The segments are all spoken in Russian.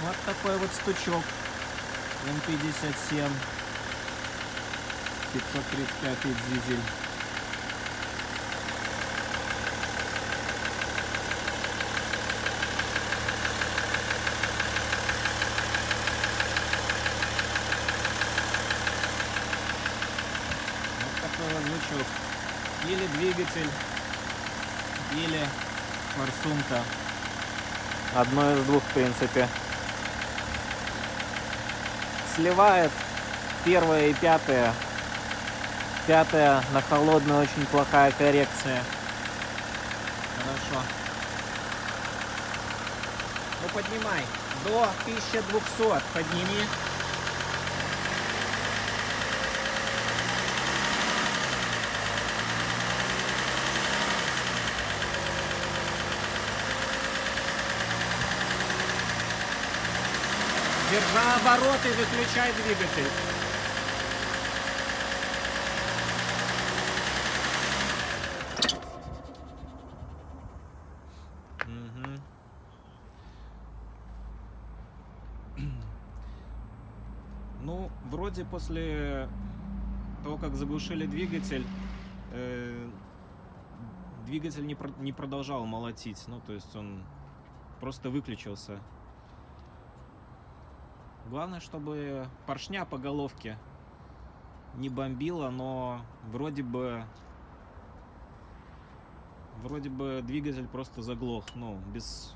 Вот такой вот стучок. М57 535 дизель. Вот такой вот звучок. Или двигатель, или форсунка. Одно из двух, в принципе. Сливает первое и пятое. Пятая на холодную очень плохая коррекция. Хорошо. Ну поднимай. До 1200 подними. Держа обороты, выключай двигатель. Мгм. Ну, вроде после того, как заглушили двигатель, двигатель не продолжал молотить. Ну, то есть он просто выключился. Главное, чтобы поршня по головке не бомбило, но вроде бы двигатель просто заглох. Ну, без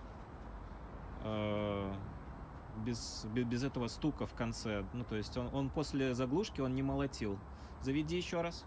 этого стука в конце. Ну, то есть он после заглушки он не молотил. Заведи еще раз.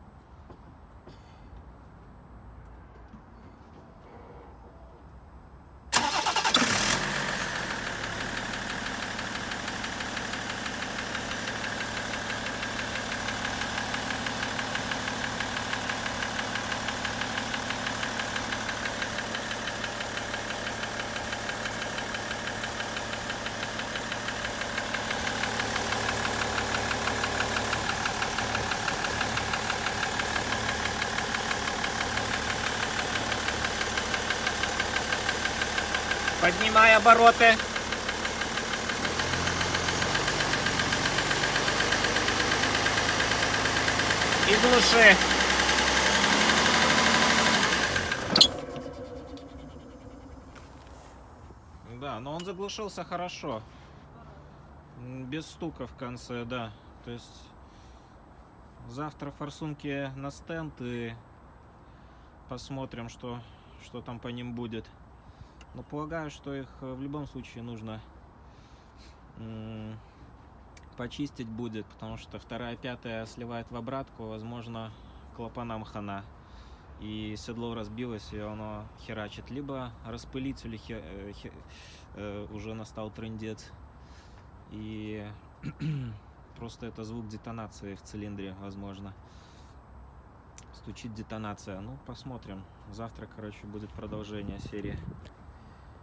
Поднимай обороты. И глуши. Да, но он заглушился хорошо. Без стука в конце, да. То есть завтра форсунки на стенд и посмотрим, что там по ним будет. Но полагаю, что их в любом случае нужно почистить будет, потому что вторая, пятая сливает в обратку, возможно, клапанам хана. И седло разбилось, и оно херачит. Либо распылитель уже настал трындец. И просто это звук детонации в цилиндре, возможно. Стучит детонация. Ну, посмотрим. Завтра, короче, будет продолжение серии.